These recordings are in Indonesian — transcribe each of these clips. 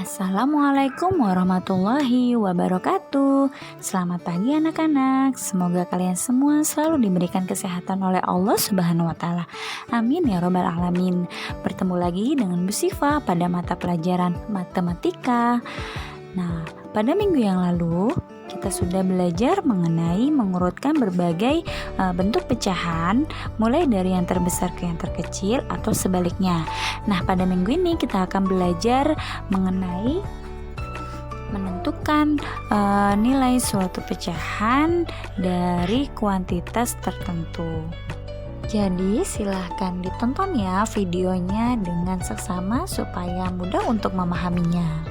Assalamualaikum warahmatullahi wabarakatuh. Selamat pagi anak-anak. Semoga kalian semua selalu diberikan kesehatan oleh Allah Subhanahu wa taala. Amin ya robbal alamin. Bertemu lagi dengan Bu Sifa pada mata pelajaran matematika. Nah, pada minggu yang lalu kita sudah belajar mengenai mengurutkan berbagai bentuk pecahan, mulai dari yang terbesar ke yang terkecil atau sebaliknya. Nah, pada minggu ini kita akan belajar mengenai menentukan nilai suatu pecahan dari kuantitas tertentu. Jadi silahkan ditonton ya videonya dengan seksama supaya mudah untuk memahaminya.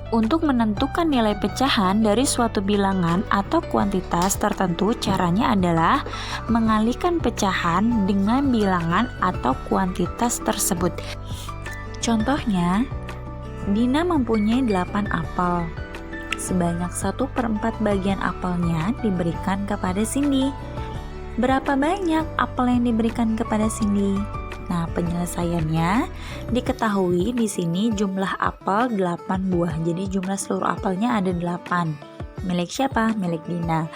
Untuk menentukan nilai pecahan dari suatu bilangan atau kuantitas tertentu, caranya adalah mengalihkan pecahan dengan bilangan atau kuantitas tersebut. Contohnya, Dina mempunyai 8 apel. Sebanyak 1/4 bagian apelnya diberikan kepada Cindy. Berapa banyak apel yang diberikan kepada Cindy? Nah, penyelesaiannya diketahui di sini jumlah apel 8 buah. Jadi jumlah seluruh apelnya ada 8. Milik siapa? Milik Dina.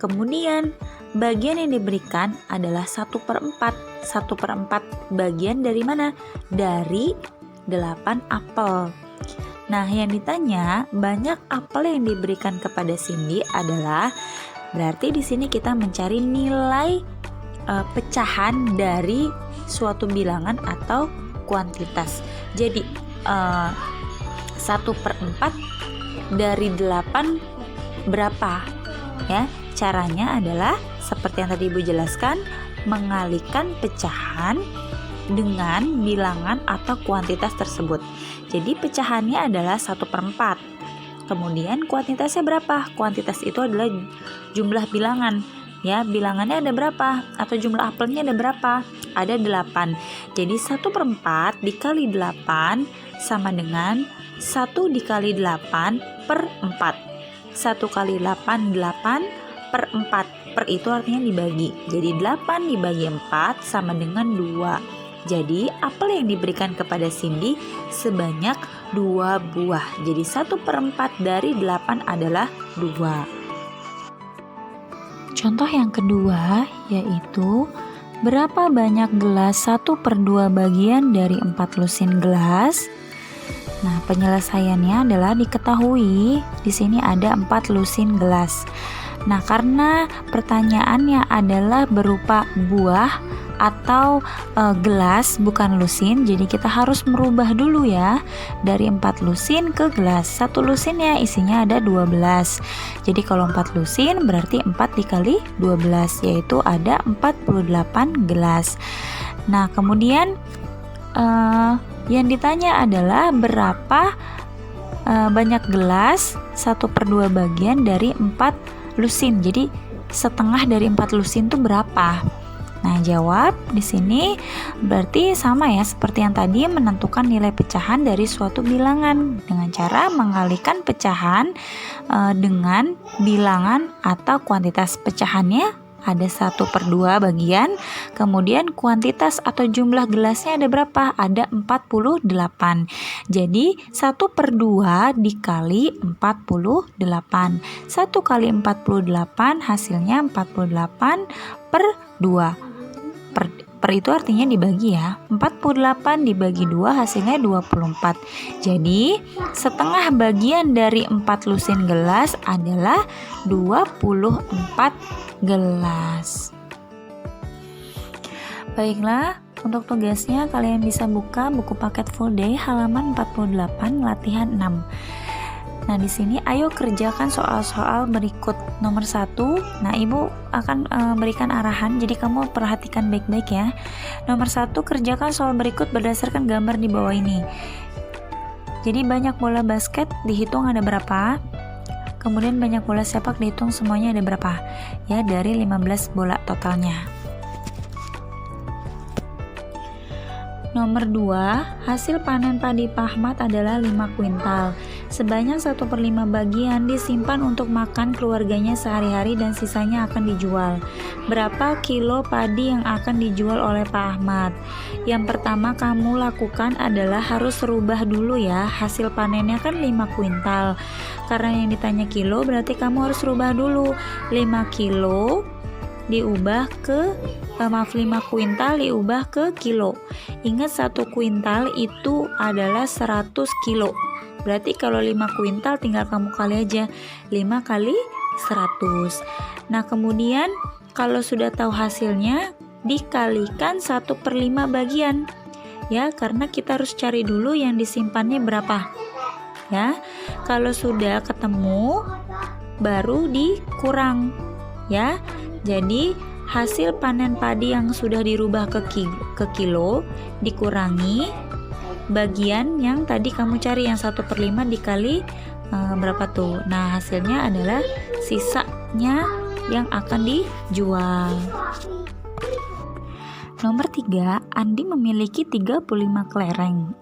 Kemudian bagian yang diberikan adalah 1/4. 1/4 bagian dari mana? Dari 8 apel. Nah, yang ditanya banyak apel yang diberikan kepada Cindy adalah berarti di sini kita mencari nilai pecahan dari suatu bilangan atau kuantitas. Jadi 1/4 dari 8 berapa? Ya, caranya adalah seperti yang tadi Ibu jelaskan, mengalihkan pecahan dengan bilangan atau kuantitas tersebut. Jadi pecahannya adalah 1/4. Kemudian kuantitasnya berapa? Kuantitas itu adalah jumlah bilangan. Ya, bilangannya ada berapa? Atau jumlah apelnya ada berapa? Ada 8. Jadi 1/4 dikali 8 sama dengan 1 dikali 8 per 4. 1 kali 8, 8 per 4. Per itu artinya dibagi. Jadi 8 dibagi 4 sama dengan 2. Jadi apel yang diberikan kepada Cindy sebanyak 2 buah. Jadi 1/4 dari 8 adalah 2. Contoh yang kedua yaitu berapa banyak gelas 1/2 bagian dari 4 lusin gelas? Nah, penyelesaiannya adalah diketahui di sini ada 4 lusin gelas. Nah, karena pertanyaannya adalah berupa buah atau gelas bukan lusin, jadi kita harus merubah dulu ya dari 4 lusin ke gelas. 1 lusin ya isinya ada 12. Jadi kalau 4 lusin berarti 4 dikali 12 yaitu ada 48 gelas. Nah, kemudian yang ditanya adalah berapa banyak gelas 1/2 bagian dari 4 lusin. Jadi setengah dari 4 lusin itu berapa? Nah, jawab di sini berarti sama ya seperti yang tadi, menentukan nilai pecahan dari suatu bilangan dengan cara mengalihkan pecahan dengan bilangan atau kuantitas pecahannya ada 1/2 bagian, kemudian kuantitas atau jumlah gelasnya ada berapa? Ada 48. Jadi 1/2 dikali 48. 1 kali 48 hasilnya 48 per 2. Per itu artinya dibagi ya. 48 dibagi 2 hasilnya 24. Jadi setengah bagian dari 4 lusin gelas adalah 24 gelas. Baiklah, untuk tugasnya kalian bisa buka buku paket full day halaman 48 latihan 6. Nah, di sini ayo kerjakan soal-soal berikut. Nomor 1, nah Ibu akan berikan arahan, jadi kamu perhatikan baik-baik ya. Nomor 1, kerjakan soal berikut berdasarkan gambar di bawah ini. Jadi banyak bola basket dihitung ada berapa? Kemudian banyak bola sepak dihitung semuanya ada berapa? Ya, dari 15 bola totalnya. Nomor 2, hasil panen padi Pak Ahmad adalah 5 kuintal. Sebanyak 1/5 bagian disimpan untuk makan keluarganya sehari-hari dan sisanya akan dijual. Berapa kilo padi yang akan dijual oleh Pak Ahmad? Yang pertama kamu lakukan adalah harus rubah dulu ya, hasil panennya kan 5 kuintal. Karena yang ditanya kilo berarti kamu harus rubah dulu. 5 kilo diubah ke 5 kuintal diubah ke kilo. Ingat 1 kuintal itu adalah 100 kilo. Berarti kalau 5 kuintal tinggal kamu kali aja 5 kali 100. Nah kemudian kalau sudah tahu hasilnya dikalikan 1/5 bagian ya, karena kita harus cari dulu yang disimpannya berapa ya. Kalau sudah ketemu baru dikurang ya. Jadi hasil panen padi yang sudah dirubah ke kilo dikurangi bagian yang tadi kamu cari yang 1/5 dikali berapa tuh. Nah hasilnya adalah sisanya yang akan dijual. Nomor 3, Andi memiliki 35 kelereng.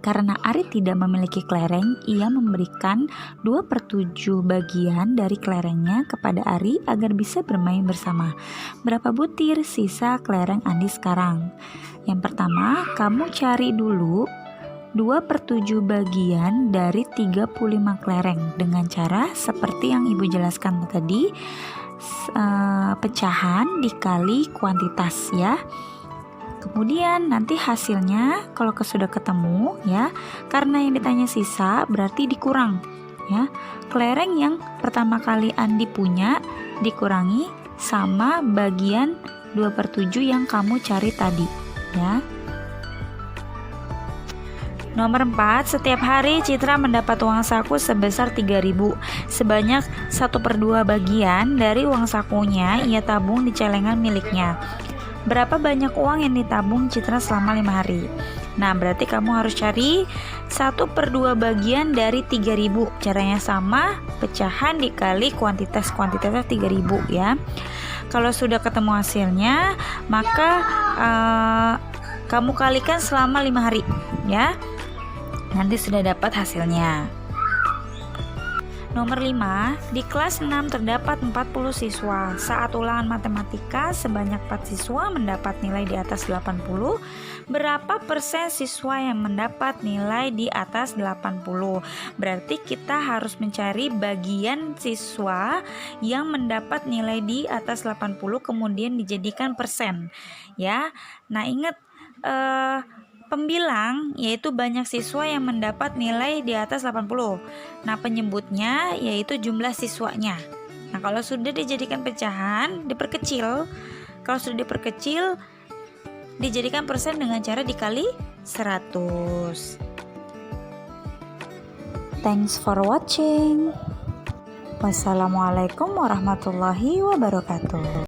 Karena Ari tidak memiliki kelereng, ia memberikan 2/7 bagian dari kelerengnya kepada Ari agar bisa bermain bersama. Berapa butir sisa kelereng Andi sekarang? Yang pertama, kamu cari dulu 2/7 bagian dari 35 kelereng dengan cara seperti yang Ibu jelaskan tadi, pecahan dikali kuantitas ya. Kemudian nanti hasilnya kalau sudah ketemu ya, karena yang ditanya sisa berarti dikurang ya. Kelereng yang pertama kali Andi punya dikurangi sama bagian 2/7 yang kamu cari tadi ya. Nomor 4, setiap hari Citra mendapat uang saku sebesar 3.000. Sebanyak 1/2 bagian dari uang sakunya ia tabung di celengan miliknya. Berapa banyak uang yang ditabung Citra selama 5 hari? Nah berarti kamu harus cari 1/2 bagian dari 3.000. Caranya sama, pecahan dikali kuantitasnya 3.000 ya. Kalau sudah ketemu hasilnya, maka kamu kalikan selama 5 hari ya. Nanti sudah dapat hasilnya. Nomor 5, di kelas 6 terdapat 40 siswa. Saat ulangan matematika sebanyak 4 siswa mendapat nilai di atas 80. Berapa persen siswa yang mendapat nilai di atas 80? Berarti kita harus mencari bagian siswa yang mendapat nilai di atas 80 kemudian dijadikan persen ya. Nah ingat pembilang yaitu banyak siswa yang mendapat nilai di atas 80. Nah penyebutnya yaitu jumlah siswanya. Nah kalau sudah dijadikan pecahan diperkecil. Kalau sudah diperkecil dijadikan persen dengan cara dikali 100. Thanks for watching. Wassalamualaikum warahmatullahi wabarakatuh.